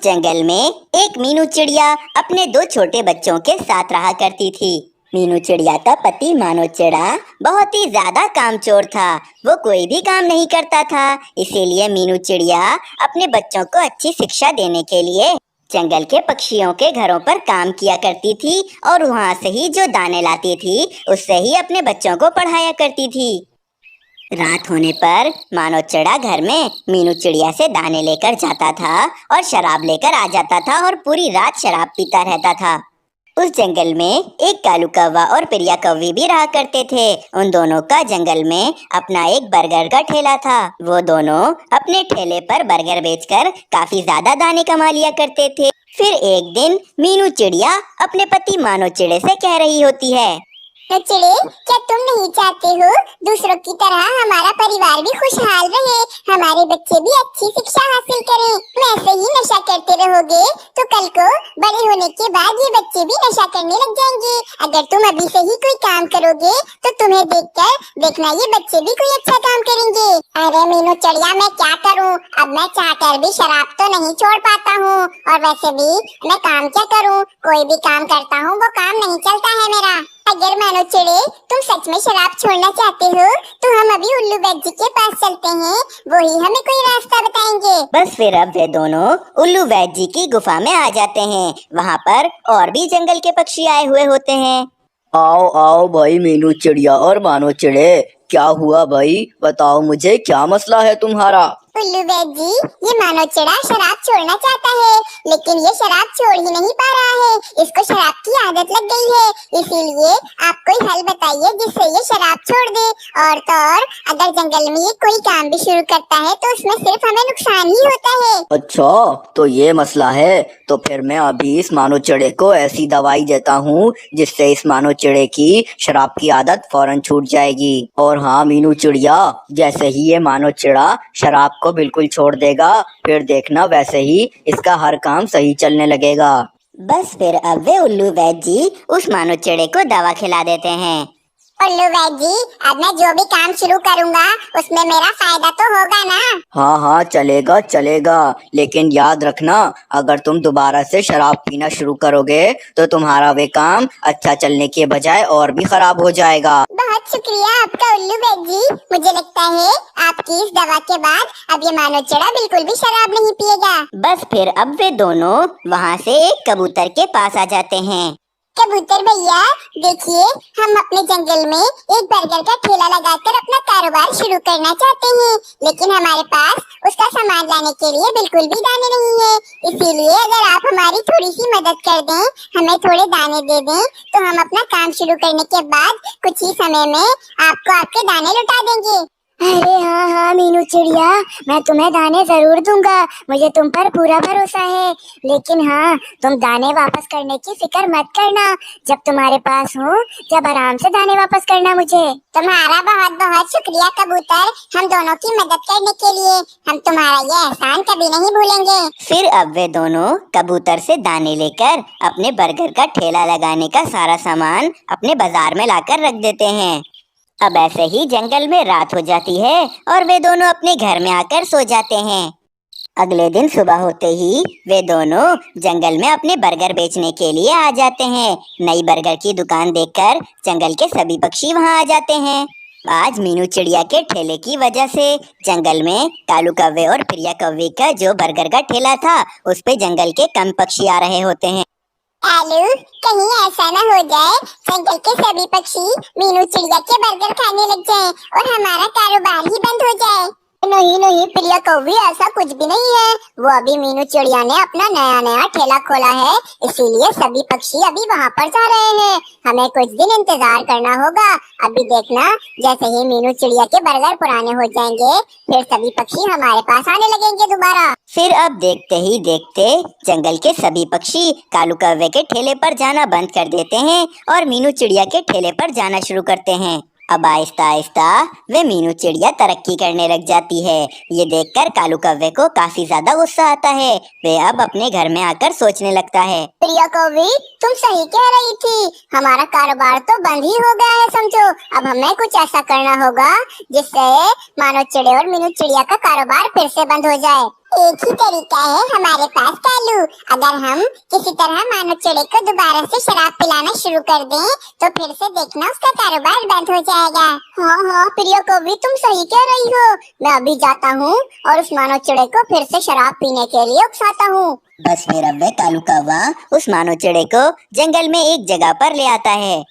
जंगल में एक मीनू चिड़िया अपने दो छोटे बच्चों के साथ रहा करती थी। मीनू चिड़िया का पति मानो चिड़ा बहुत ही ज्यादा कामचोर था। वो कोई भी काम नहीं करता था। इसीलिए मीनू चिड़िया अपने बच्चों को अच्छी शिक्षा देने के लिए जंगल के पक्षियों के घरों पर काम किया करती थी और वहाँ से ही जो दाने लाती थी उससे ही अपने बच्चों को पढ़ाया करती थी। रात होने पर मानो चिड़ा घर में मीनू चिड़िया से दाने लेकर जाता था और शराब लेकर आ जाता था और पूरी रात शराब पीता रहता था। उस जंगल में एक कालू कौवा और प्रिया कौवी भी रहा करते थे। उन दोनों का जंगल में अपना एक बर्गर का ठेला था। वो दोनों अपने ठेले पर बर्गर बेचकर काफी ज्यादा दाने कमा लिया करते थे। फिर एक दिन मीनू चिड़िया अपने पति मानो चिड़े से कह रही होती है, चिड़े, क्या तुम नहीं चाहते हो दूसरों की तरह हमारा परिवार भी खुशहाल रहे, हमारे बच्चे भी अच्छी शिक्षा हासिल करें? वैसे ही नशा करते रहोगे तो कल को बड़े होने के बाद ये बच्चे भी नशा करने लग जाएंगे। अगर तुम अभी से ही कोई काम करोगे तो तुम्हें देखना ये बच्चे भी कोई अच्छा काम करेंगे। अरे मीनू चिड़िया, मैं क्या करूँ? अब मैं चाहकर भी शराब तो नहीं छोड़ पाता हूँ, और वैसे भी मैं काम क्या करूँ? कोई भी काम करता हूँ वो काम नहीं चलता है मेरा। अगर मानो चिड़े तुम सच में शराब छोड़ना चाहते हो तो हम अभी उल्लू बैग जी के पास चलते हैं, वो ही हमें कोई रास्ता बताएंगे। बस फिर अब वे दोनों उल्लू वैद जी की गुफा में आ जाते हैं। वहाँ पर और भी जंगल के पक्षी आए हुए होते हैं। आओ आओ भाई मीनू चिड़िया और मानो चिड़े, क्या हुआ भाई? बताओ मुझे, क्या मसला है तुम्हारा? उल्लू बैग जी, ये मानो चिड़ा शराब छोड़ना चाहता है, लेकिन ये शराब छोड़ ही नहीं पा रहा है। इसको शराब की आदत लग गई है, इसीलिए आप कोई हल बताइए जिससे ये शराब छोड़ दे। और तो और अगर जंगल में ये कोई काम भी शुरू करता है तो उसमें सिर्फ हमें नुकसान ही होता है। अच्छा, तो ये मसला है। तो फिर मैं अभी इस मानो चिड़े को ऐसी दवाई देता हूँ जिससे इस मानो चिड़े की शराब की आदत फौरन छूट जाएगी। और हाँ मीनू चिड़िया, जैसे ही ये मानो चिड़ा शराब को बिल्कुल छोड़ देगा, फिर देखना वैसे ही इसका हर काम सही चलने लगेगा। बस फिर अब वे उल्लू वैद जी उस मानो चिड़े को दवा खिला देते हैं। उल्लू बैग जी, अब मैं जो भी काम शुरू करूँगा उसमें मेरा फायदा तो होगा ना? हाँ हाँ, चलेगा चलेगा, लेकिन याद रखना, अगर तुम दोबारा से शराब पीना शुरू करोगे तो तुम्हारा वे काम अच्छा चलने के बजाय और भी खराब हो जाएगा। बहुत शुक्रिया आपका उल्लू बैग जी। मुझे लगता है आपकी इस दवा के बाद अब ये मानो चिड़ा बिल्कुल भी शराब नहीं पिएगा। बस फिर अब वे दोनों वहाँ से एक कबूतर के पास आ जाते हैं। कबूतर भैया, देखिए, हम अपने जंगल में एक बर्गर का ठेला लगाकर अपना कारोबार शुरू करना चाहते हैं, लेकिन हमारे पास उसका सामान लाने के लिए बिल्कुल भी दाने नहीं है। इसीलिए अगर आप हमारी थोड़ी सी मदद कर दें, हमें थोड़े दाने दे दें, तो हम अपना काम शुरू करने के बाद कुछ ही समय में आपको आपके दाने लौटा देंगे। अरे हाँ हाँ मीनू चिड़िया, मैं तुम्हें दाने जरूर दूंगा, मुझे तुम पर पूरा भरोसा है। लेकिन हाँ, तुम दाने वापस करने की फिक्र मत करना। जब तुम्हारे पास हूँ, जब आराम से दाने वापस करना मुझे। तुम्हारा बहुत बहुत शुक्रिया कबूतर, हम दोनों की मदद करने के लिए। हम तुम्हारा ये एहसान कभी नहीं भूलेंगे। फिर अब वे दोनों कबूतर से दाने लेकर अपने बर्गर का ठेला लगाने का सारा सामान अपने बाजार में लाकर रख देते हैं। अब ऐसे ही जंगल में रात हो जाती है और वे दोनों अपने घर में आकर सो जाते हैं। अगले दिन सुबह होते ही वे दोनों जंगल में अपने बर्गर बेचने के लिए आ जाते हैं। नई बर्गर की दुकान देखकर जंगल के सभी पक्षी वहां आ जाते हैं। आज मीनू चिड़िया के ठेले की वजह से जंगल में कालू कौवे और प्रिया कौवी का जो बर्गर का ठेला था उस पे जंगल के कम पक्षी आ रहे होते हैं। आलू, कहीं ऐसा न हो जाए जंगल के सभी पक्षी मीनू चिड़िया के बर्गर खाने लग जाएं और हमारा कारोबार ही बंद हो जाए। नहीं नहीं प्रिया कौवी, ऐसा कुछ भी नहीं है। वो अभी मीनू चिड़िया ने अपना नया ठेला खोला है, इसीलिए सभी पक्षी अभी वहाँ पर जा रहे हैं। हमें कुछ दिन इंतजार करना होगा। अभी देखना, जैसे ही मीनू चिड़िया के बर्गर पुराने हो जाएंगे, फिर सभी पक्षी हमारे पास आने लगेंगे दोबारा। फिर अब देखते ही देखते जंगल के सभी पक्षी कालू कौवे के ठेले पर जाना बंद कर देते हैं और मीनू चिड़िया के ठेले पर जाना शुरू करते हैं। अब आहिस्ता आहिस्ता वे मीनू चिड़िया तरक्की करने लग जाती है। ये देखकर कालू कौवे को काफी ज्यादा गुस्सा आता है। वे अब अपने घर में आकर सोचने लगता है, प्रिया कौवी, तुम सही कह रही थी, हमारा कारोबार तो बंद ही हो गया है समझो। अब हमें कुछ ऐसा करना होगा जिससे मानो चिड़े और मीनू चिड़िया का कारोबार फिर से बंद हो जाए। एक ही तरीका है हमारे पास कालू। अगर हम किसी तरह मानो चिड़े को दोबारा से शराब पिलाना शुरू कर दें तो फिर से देखना उसका कारोबार बंद हो जाएगा। हाँ हाँ प्रिया कवि, तुम सही कह रही हो। मैं अभी जाता हूँ और उस मानो चिड़े को फिर से शराब पीने के लिए उकसाता हूँ। बस फिर अब वह कालू कौवा उस मानो चिड़े को जंगल में एक जगह पर ले आता है।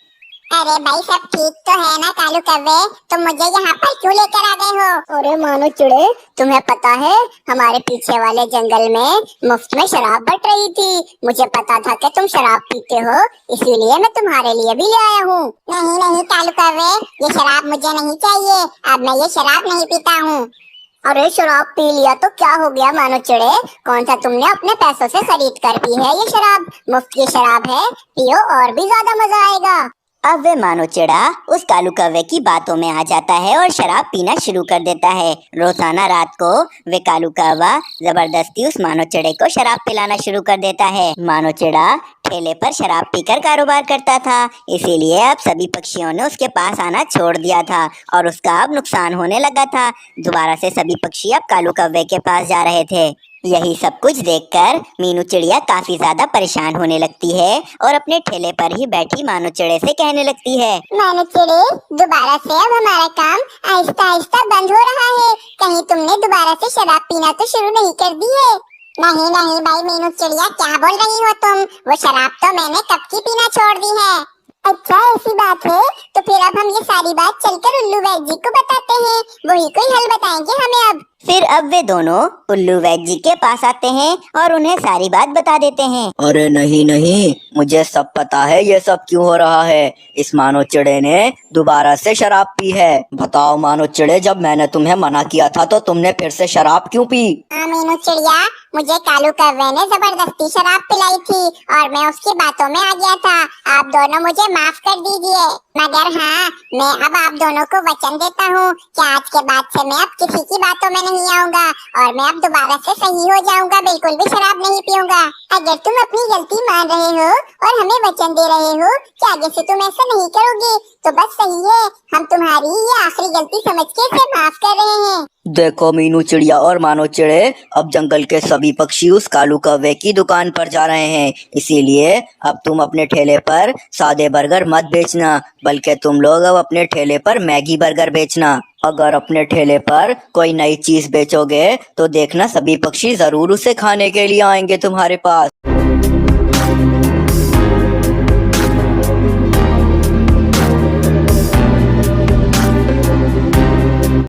अरे भाई सब ठीक तो है ना कालू कव्वे, तुम मुझे यहाँ पर क्यों लेकर आ गए हो? अरे मानो चिड़े, तुम्हें पता है हमारे पीछे वाले जंगल में मुफ्त में शराब बट रही थी। मुझे पता था कि तुम शराब पीते हो, इसीलिए मैं तुम्हारे लिए भी ले आया हूँ। नहीं नहीं कालू कव्वे, ये शराब मुझे नहीं चाहिए। अब मैं ये शराब नहीं पीता हूँ। अरे शराब पी लिया तो क्या हो गया मानो चिड़े? कौन सा तुमने अपने पैसों से खरीद कर पी है ये शराब? मुफ्त की शराब है, पियो और भी ज्यादा मजा आएगा। अब वे मानो चिड़ा उस कालू कौवे की बातों में आ जाता है और शराब पीना शुरू कर देता है। रोजाना रात को वे कालू कौवा जबरदस्ती उस मानो चिड़े को शराब पिलाना शुरू कर देता है। मानो चिड़ा ठेले पर शराब पीकर कारोबार करता था, इसीलिए अब सभी पक्षियों ने उसके पास आना छोड़ दिया था और उसका अब नुकसान होने लगा था। दोबारा से सभी पक्षी अब कालू कौवे के पास जा रहे थे। यही सब कुछ देखकर मीनू चिड़िया काफी ज्यादा परेशान होने लगती है और अपने ठेले पर ही बैठी मानो चिड़े से कहने लगती है, मानो चिड़े, दोबारा से अब हमारा काम आहिस्ता आहिस्ता बंद हो रहा है। कहीं तुमने दोबारा से शराब पीना तो शुरू नहीं कर दी है? नहीं नहीं भाई मीनू चिड़िया, क्या बोल रही हो तुम? वो शराब तो मैंने कब की पीना छोड़ दी है। अच्छा ऐसी बात है, तो फिर अब हम ये सारी बात चलकर उल्लू वैद जी को बताते हैं, वही कोई हल बताएंगे हमें अब। फिर अब वे दोनों उल्लू वैद जी के पास आते हैं और उन्हें सारी बात बता देते हैं। अरे नहीं नहीं, मुझे सब पता है ये सब क्यों हो रहा है। इस मानो चिड़े ने दोबारा से शराब पी है। बताओ मानो चिड़े, जब मैंने तुम्हें मना किया था तो तुमने फिर से शराब क्यों पी? हाँ मीनू चिड़िया, मुझे कालू कौवे ने जबरदस्ती शराब पिलाई थी और मैं उसकी बातों में आ गया था। आप दोनों मुझे माफ कर दीजिए, मगर हाँ मैं अब आप दोनों को वचन देता हूँ कि आज के बाद से मैं अब किसी की बातों में नहीं आऊंगा और मैं अब दोबारा से सही हो जाऊंगा, बिल्कुल भी शराब नहीं पीऊंगा। अगर तुम अपनी गलती मान रहे हो और हमें वचन दे रहे हो कि आगे से तुम ऐसा नहीं करोगे तो बस सही है, हम तुम्हारी ये आखिरी गलती समझ के इसे माफ कर रहे हैं। देखो मीनू चिड़िया और मानो चिड़े, अब जंगल के सभी पक्षी उस कालू कौवे की दुकान पर जा रहे हैं, इसीलिए अब तुम अपने ठेले पर सादे बर्गर मत बेचना, बल्कि तुम लोग अब अपने ठेले पर मैगी बर्गर बेचना। अगर अपने ठेले पर कोई नई चीज बेचोगे तो देखना सभी पक्षी जरूर उसे खाने के लिए आएंगे तुम्हारे पास।